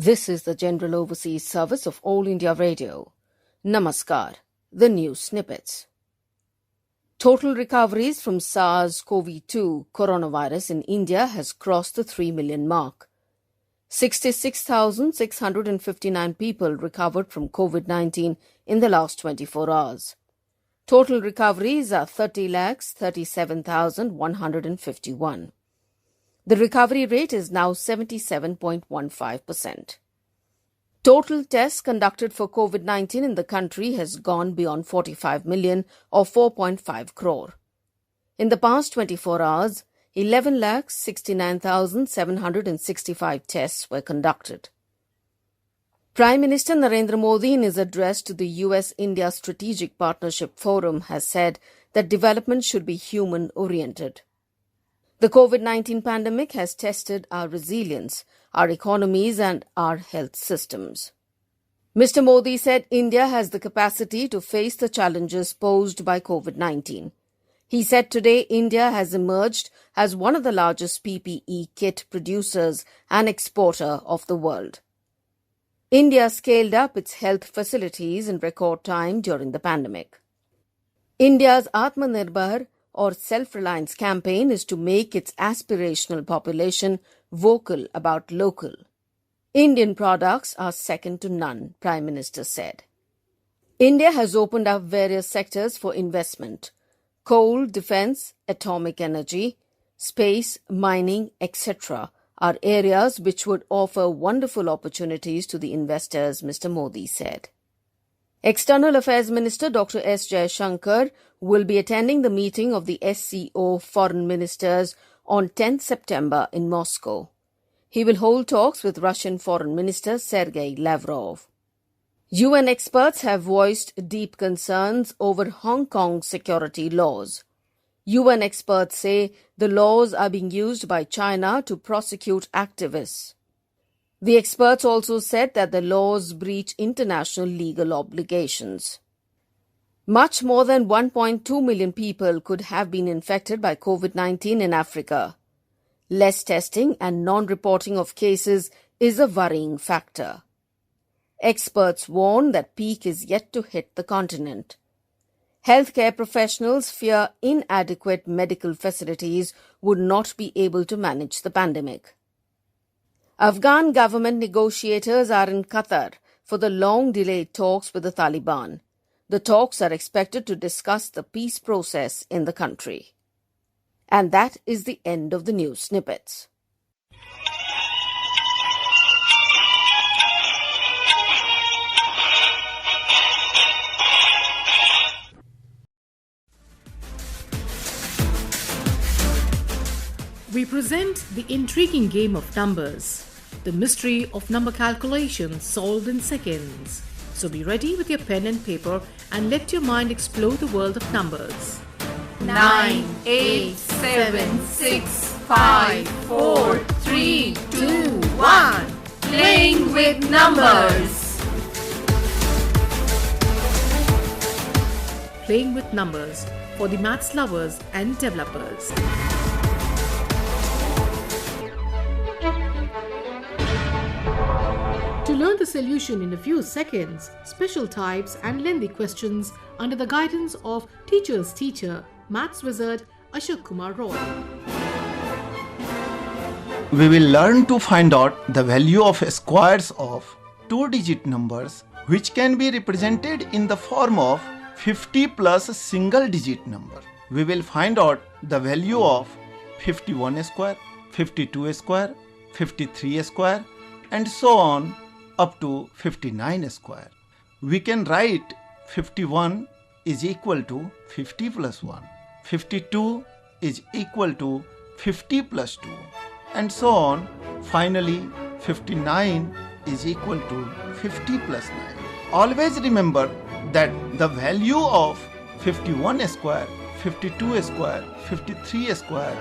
This is the General Overseas Service of All India Radio. Namaskar. The news snippets. Total recoveries from SARS-CoV-2 coronavirus in India has crossed the 3 million mark. 66,659 people recovered from COVID-19 in the last 24 hours. Total recoveries are 30,37,151. The recovery rate is now 77.15%. Total tests conducted for COVID-19 in the country has gone beyond 45 million or 4.5 crore. In the past 24 hours, 11,69,765 tests were conducted. Prime Minister Narendra Modi, in his address to the US-India Strategic Partnership Forum, has said that development should be human-oriented. The COVID-19 pandemic has tested our resilience, our economies and our health systems. Mr. Modi said India has the capacity to face the challenges posed by COVID-19. He said today India has emerged as one of the largest PPE kit producers and exporter of the world. India scaled up its health facilities in record time during the pandemic. India's Atmanirbhar or self-reliance campaign is to make its aspirational population vocal about local. Indian products are second to none, Prime Minister said. India has opened up various sectors for investment: coal, defence, atomic energy, space, mining, etc. are areas which would offer wonderful opportunities to the investors, Mr. Modi said. External Affairs Minister Dr. S. Jaishankar will be attending the meeting of the SCO foreign ministers on 10th September in Moscow. He will hold talks with Russian Foreign Minister Sergei Lavrov. UN experts have voiced deep concerns over Hong Kong's security laws. UN experts say the laws are being used by China to prosecute activists. The experts also said that the laws breach international legal obligations. Much more than 1.2 million people could have been infected by COVID-19 in Africa. Less testing and non-reporting of cases is a worrying factor. Experts warn that peak is yet to hit the continent. Healthcare professionals fear inadequate medical facilities would not be able to manage the pandemic. Afghan government negotiators are in Qatar for the long-delayed talks with the Taliban. The talks are expected to discuss the peace process in the country. And that is the end of the news snippets. We present the intriguing game of numbers, the mystery of number calculation solved in seconds. So be ready with your pen and paper and let your mind explore the world of numbers. 9, 8, 7, 6, 5, 4, 3, 2, 1. Playing with numbers. Playing with numbers for the maths lovers and developers. To learn the solution in a few seconds, special types and lengthy questions under the guidance of teacher's teacher, Maths Wizard Ashok Kumar Roy. We will learn to find out the value of squares of two-digit numbers which can be represented in the form of 50 plus a single-digit number. We will find out the value of 51 square, 52 square, 53 square and so on up to 59 square. We can write 51 is equal to 50 plus 1. 52 is equal to 50 plus 2 and so on. Finally, 59 is equal to 50 plus 9. Always remember that the value of 51 square, 52 square, 53 square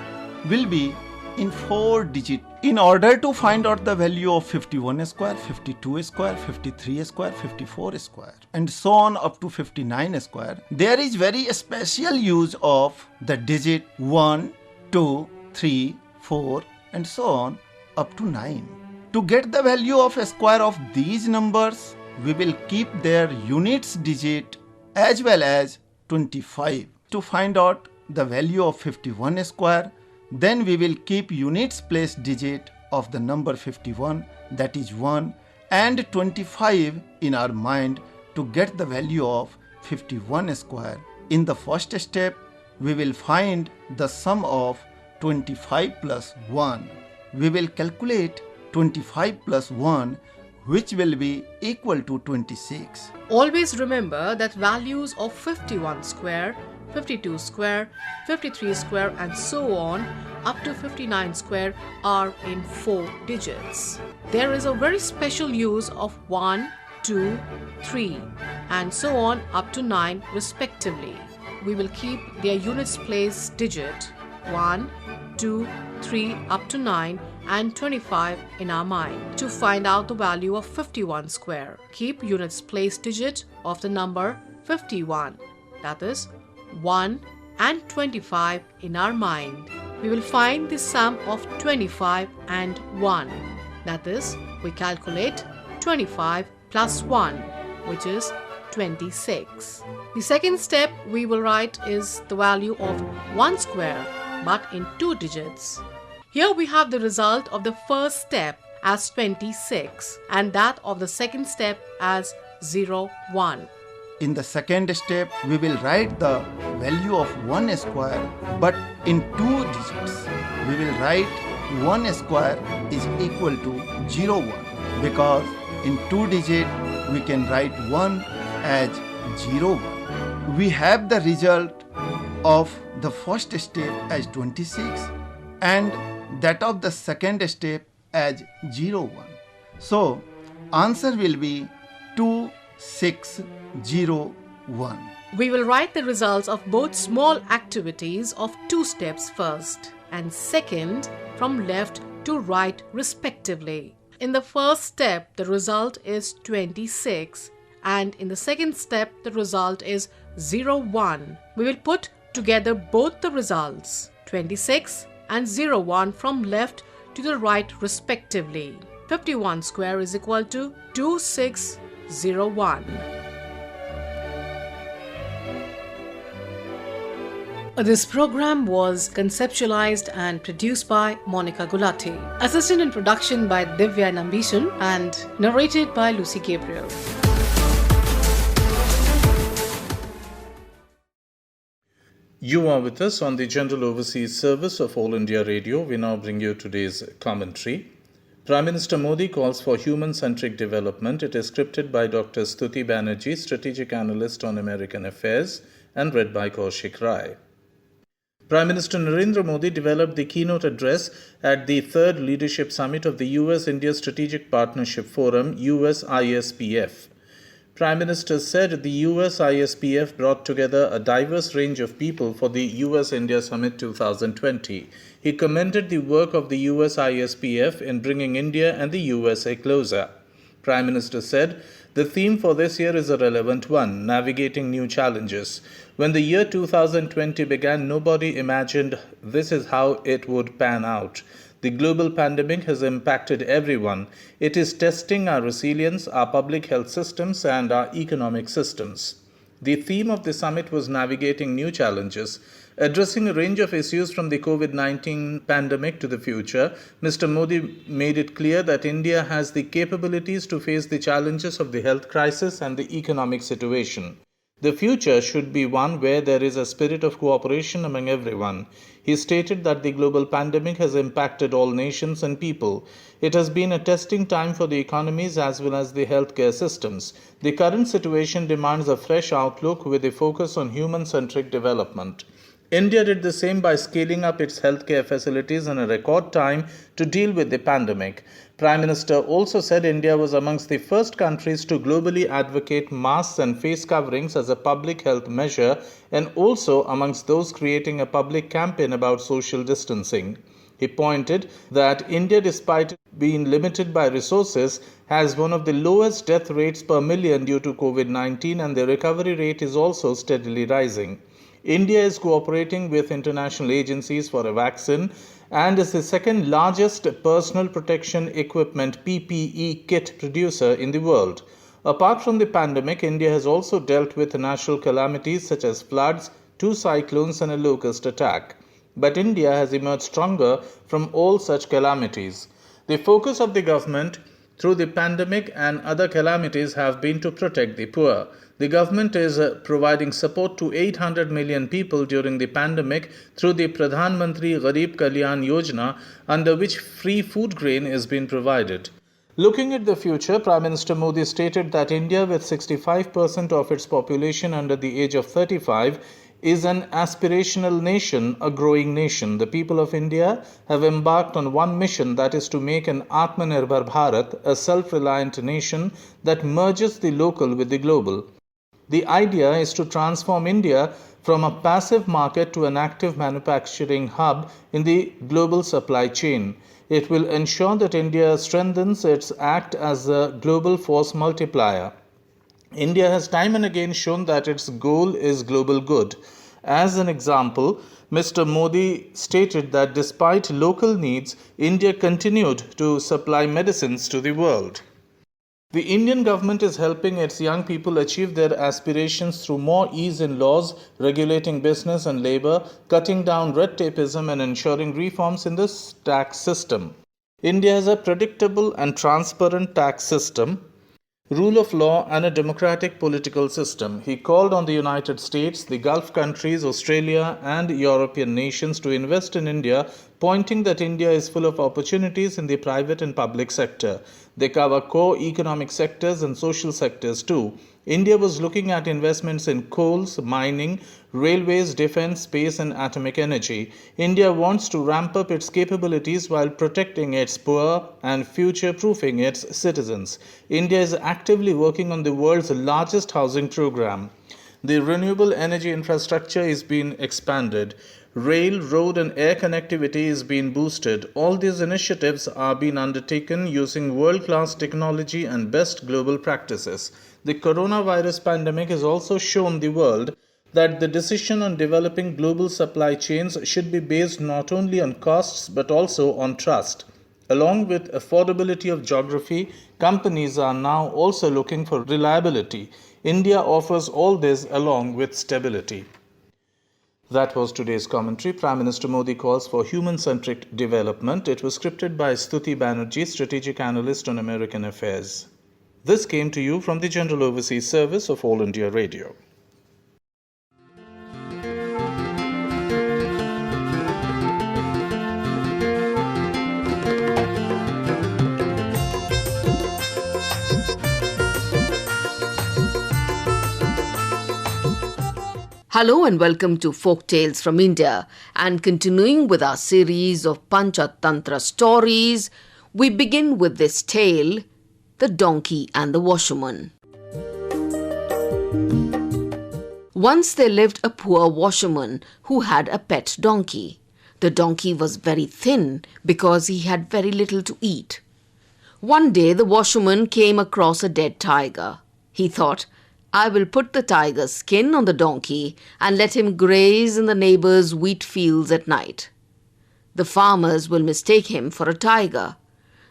will be in 4 digits. In order to find out the value of 51 square, 52 square, 53 square, 54 square and so on up to 59 square, there is very special use of the digit 1, 2, 3, 4 and so on up to 9. To get the value of a square of these numbers, we will keep their units digit as well as 25. To find out the value of 51 square, then we will keep units place digit of the number 51, that is 1, and 25 in our mind to get the value of 51 square. In the first step, we will find the sum of 25 plus 1. We will calculate 25 plus 1, which will be equal to 26. Always remember that values of 51 square, 52 square, 53 square and so on up to 59 square are in 4 digits. There is a very special use of 1, 2, 3 and so on up to 9 respectively. We will keep their units place digit 1, 2, 3 up to 9 and 25 in our mind. To find out the value of 51 square, keep units place digit of the number 51, that is 1 and 25 in our mind. We will find the sum of 25 and 1, that is we calculate 25 plus 1, which is 26. The second step we will write is the value of 1 square but in 2 digits. Here we have the result of the first step as 26 and that of the second step as 01. In the second step, we will write the value of 1 square but in 2 digits. We will write 1 square is equal to 01 because in 2 digits we can write 1 as 01. We have the result of the first step as 26 and that of the second step as 01. So, answer will be 2601. We will write the results of both small activities of 2 steps first and second from left to right respectively. In the first step, the result is 26 and in the second step, the result is 01. We will put together both the results, 26 and 01 from left to the right respectively. 51 square is equal to 2601. This program was conceptualized and produced by Monica Gulati. Assisted in production by Divya Nambishan and narrated by Lucy Gabriel. You are with us on the General Overseas Service of All India Radio. We now bring you today's commentary. Prime Minister Modi calls for human-centric development. It is scripted by Dr. Stuti Banerjee, Strategic Analyst on American Affairs, and read by Kaushik Rai. Prime Minister Narendra Modi developed the keynote address at the 3rd Leadership Summit of the US-India Strategic Partnership Forum, US-ISPF. Prime Minister said the US-ISPF brought together a diverse range of people for the US-India Summit 2020. He commended the work of the US-ISPF in bringing India and the USA closer. Prime Minister said, the theme for this year is a relevant one, navigating new challenges. When the year 2020 began, nobody imagined this is how it would pan out. The global pandemic has impacted everyone. It is testing our resilience, our public health systems, and our economic systems. The theme of the summit was navigating new challenges. Addressing a range of issues from the COVID-19 pandemic to the future, Mr. Modi made it clear that India has the capabilities to face the challenges of the health crisis and the economic situation. The future should be one where there is a spirit of cooperation among everyone. He stated that the global pandemic has impacted all nations and people. It has been a testing time for the economies as well as the healthcare systems. The current situation demands a fresh outlook with a focus on human-centric development. India did the same by scaling up its healthcare facilities in a record time to deal with the pandemic. Prime Minister also said India was amongst the first countries to globally advocate masks and face coverings as a public health measure and also amongst those creating a public campaign about social distancing. He pointed that India, despite being limited by resources, has one of the lowest death rates per million due to COVID-19 and the recovery rate is also steadily rising. India is cooperating with international agencies for a vaccine and is the second largest personal protection equipment PPE kit producer in the world. Apart from the pandemic, India has also dealt with natural calamities such as floods, 2 cyclones, and a locust attack. But India has emerged stronger from all such calamities. The focus of the government through the pandemic and other calamities have been to protect the poor. The government is providing support to 800 million people during the pandemic through the Pradhan Mantri Garib Kalyan Yojana, under which free food grain is being provided. Looking at the future, Prime Minister Modi stated that India, with 65% of its population under the age of 35, is an aspirational nation, a growing nation. The people of India have embarked on one mission, that is to make an Atmanirbhar Bharat, a self-reliant nation that merges the local with the global. The idea is to transform India from a passive market to an active manufacturing hub in the global supply chain. It will ensure that India strengthens its act as a global force multiplier. India has time and again shown that its goal is global good. As an example, Mr. Modi stated that despite local needs, India continued to supply medicines to the world. The Indian government is helping its young people achieve their aspirations through more ease in laws, regulating business and labor, cutting down red tapeism, and ensuring reforms in the tax system. India has a predictable and transparent tax system, rule of law, and a democratic political system. He called on the United States, the Gulf countries, Australia, and European nations to invest in India, pointing that India is full of opportunities in the private and public sector. They cover core economic sectors and social sectors too. India was looking at investments in coals, mining, railways, defense, space, and atomic energy. India wants to ramp up its capabilities while protecting its poor and future-proofing its citizens. India is actively working on the world's largest housing program. The renewable energy infrastructure is being expanded. Rail, road, and air connectivity is being boosted. All these initiatives are being undertaken using world-class technology and best global practices. The coronavirus pandemic has also shown the world that the decision on developing global supply chains should be based not only on costs but also on trust. Along with affordability of geography, companies are now also looking for reliability. India offers all this along with stability. That was today's commentary. Prime Minister Modi calls for human-centric development. It was scripted by Stuti Banerjee, strategic analyst on American affairs. This came to you from the General Overseas Service of All India Radio. Hello and welcome to Folk Tales from India, and continuing with our series of Panchatantra stories, we begin with this tale, The Donkey and the Washerman. Once there lived a poor washerman who had a pet donkey. The donkey was very thin because he had very little to eat. One day the washerman came across a dead tiger. He thought, I will put the tiger's skin on the donkey and let him graze in the neighbor's wheat fields at night. The farmers will mistake him for a tiger.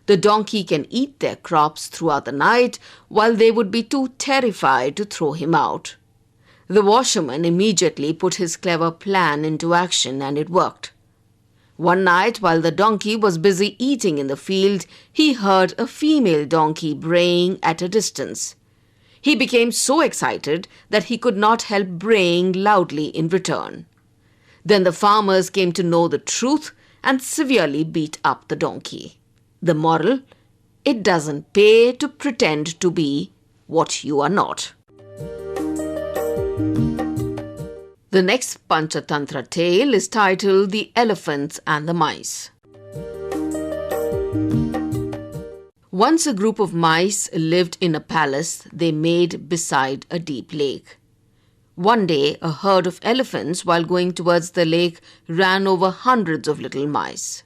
The donkey can eat their crops throughout the night, while they would be too terrified to throw him out. The washerman immediately put his clever plan into action, and it worked. One night, while the donkey was busy eating in the field, he heard a female donkey braying at a distance. He became so excited that he could not help braying loudly in return. Then the farmers came to know the truth and severely beat up the donkey. The moral: it doesn't pay to pretend to be what you are not. The next Panchatantra tale is titled The Elephants and the Mice. Once a group of mice lived in a palace they made beside a deep lake. One day, a herd of elephants, while going towards the lake, ran over hundreds of little mice.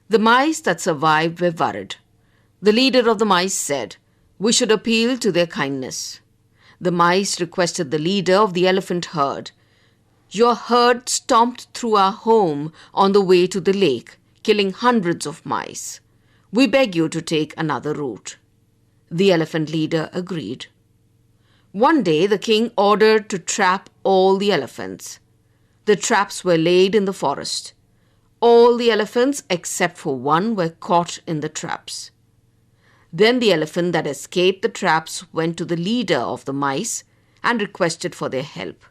The mice that survived were worried. The leader of the mice said, "We should appeal to their kindness." The mice requested the leader of the elephant herd, Your herd stomped through our home on the way to the lake, killing hundreds of mice. We beg you to take another route." The elephant leader agreed. One day the king ordered to trap all the elephants. The traps were laid in the forest. All the elephants except for one were caught in the traps. Then the elephant that escaped the traps went to the leader of the mice and requested for their help.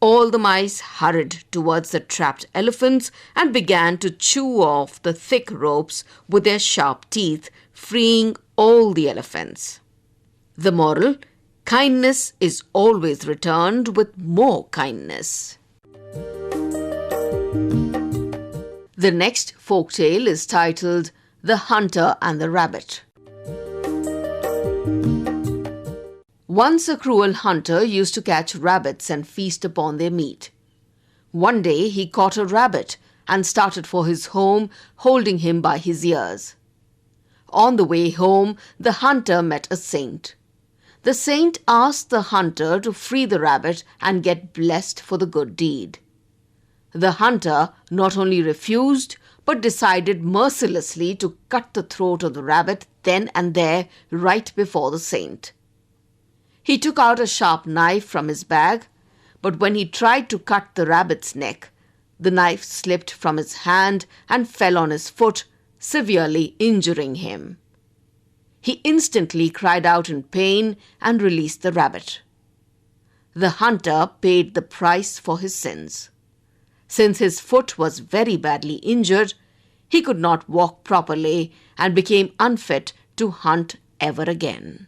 All the mice hurried towards the trapped elephants and began to chew off the thick ropes with their sharp teeth, freeing all the elephants. The moral: kindness is always returned with more kindness. The next folktale is titled The Hunter and the Rabbit. Once a cruel hunter used to catch rabbits and feast upon their meat. One day he caught a rabbit and started for his home, holding him by his ears. On the way home, the hunter met a saint. The saint asked the hunter to free the rabbit and get blessed for the good deed. The hunter not only refused, but decided mercilessly to cut the throat of the rabbit then and there, right before the saint. He took out a sharp knife from his bag, but when he tried to cut the rabbit's neck, the knife slipped from his hand and fell on his foot, severely injuring him. He instantly cried out in pain and released the rabbit. The hunter paid the price for his sins. Since his foot was very badly injured, he could not walk properly and became unfit to hunt ever again.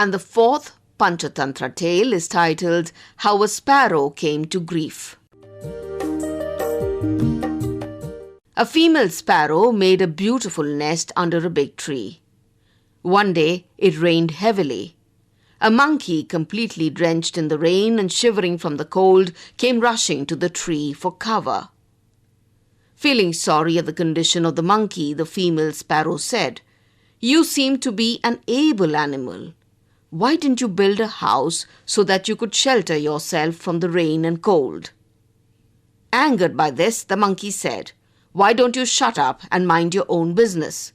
And the fourth Panchatantra tale is titled How a Sparrow Came to Grief. A female sparrow made a beautiful nest under a big tree. One day it rained heavily. A monkey, completely drenched in the rain and shivering from the cold, came rushing to the tree for cover. Feeling sorry at the condition of the monkey, the female sparrow said, "You seem to be an able animal. Why didn't you build a house so that you could shelter yourself from the rain and cold?" Angered by this, the monkey said, "Why don't you shut up and mind your own business?"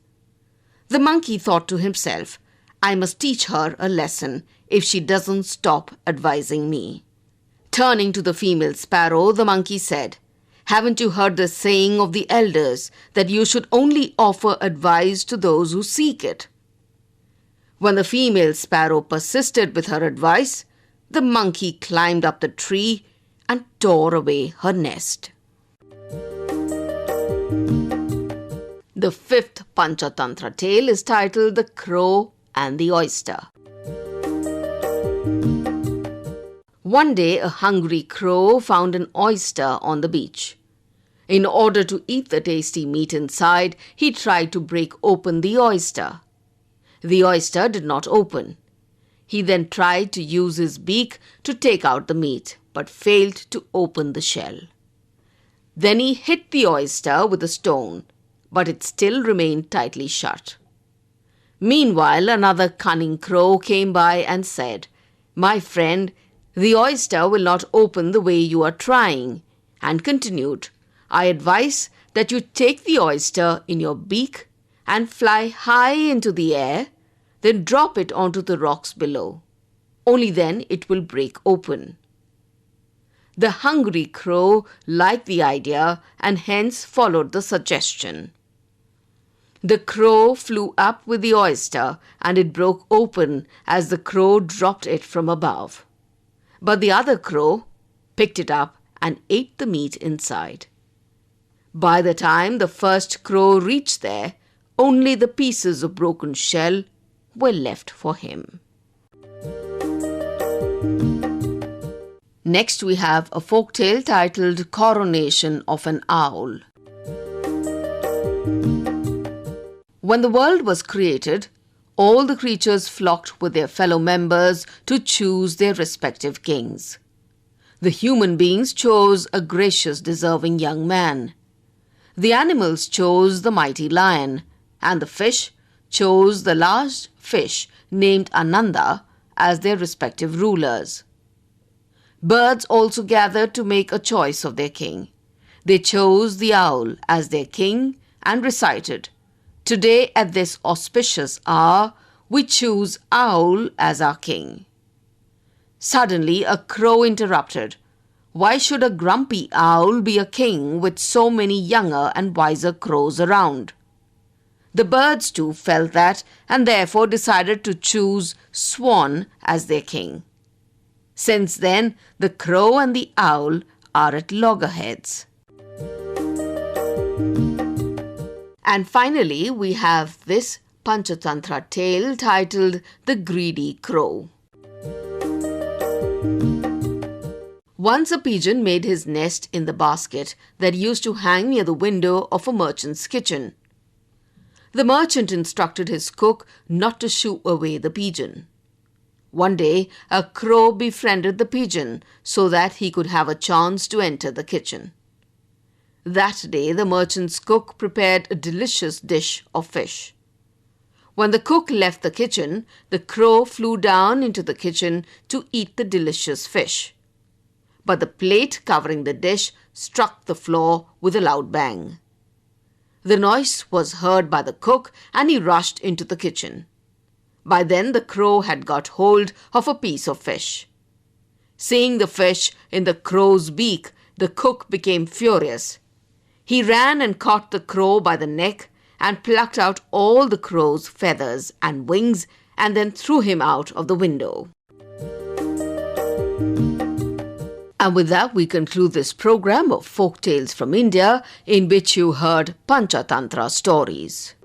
The monkey thought to himself, "I must teach her a lesson if she doesn't stop advising me." Turning to the female sparrow, the monkey said, "Haven't you heard the saying of the elders that you should only offer advice to those who seek it?" When the female sparrow persisted with her advice, the monkey climbed up the tree and tore away her nest. The fifth Panchatantra tale is titled The Crow and the Oyster. One day a hungry crow found an oyster on the beach. In order to eat the tasty meat inside, he tried to break open the oyster. The oyster did not open. He then tried to use his beak to take out the meat, but failed to open the shell. Then he hit the oyster with a stone, but it still remained tightly shut. Meanwhile, another cunning crow came by and said, "My friend, the oyster will not open the way you are trying," and continued, "I advise that you take the oyster in your beak and fly high into the air, then drop it onto the rocks below. Only then it will break open." The hungry crow liked the idea and hence followed the suggestion. The crow flew up with the oyster and it broke open as the crow dropped it from above. But the other crow picked it up and ate the meat inside. By the time the first crow reached there, only the pieces of broken shell were left for him. Next we have a folktale titled Coronation of an Owl. When the world was created, all the creatures flocked with their fellow members to choose their respective kings. The human beings chose a gracious, deserving young man. The animals chose the mighty lion, and the fish chose the large fish named Ananda as their respective rulers. Birds also gathered to make a choice of their king. They chose the owl as their king and recited, "Today at this auspicious hour, we choose owl as our king." Suddenly a crow interrupted. Why should a grumpy owl be a king with so many younger and wiser crows around? The birds too felt that and therefore decided to choose swan as their king. Since then, the crow and the owl are at loggerheads. And finally, we have this Panchatantra tale titled The Greedy Crow. Once a pigeon made his nest in the basket that used to hang near the window of a merchant's kitchen. The merchant instructed his cook not to shoo away the pigeon. One day, a crow befriended the pigeon so that he could have a chance to enter the kitchen. That day, the merchant's cook prepared a delicious dish of fish. When the cook left the kitchen, the crow flew down into the kitchen to eat the delicious fish. But the plate covering the dish struck the floor with a loud bang. The noise was heard by the cook and he rushed into the kitchen. By then the crow had got hold of a piece of fish. Seeing the fish in the crow's beak, the cook became furious. He ran and caught the crow by the neck and plucked out all the crow's feathers and wings and then threw him out of the window. And with that, we conclude this program of folk tales from India in which you heard Panchatantra stories.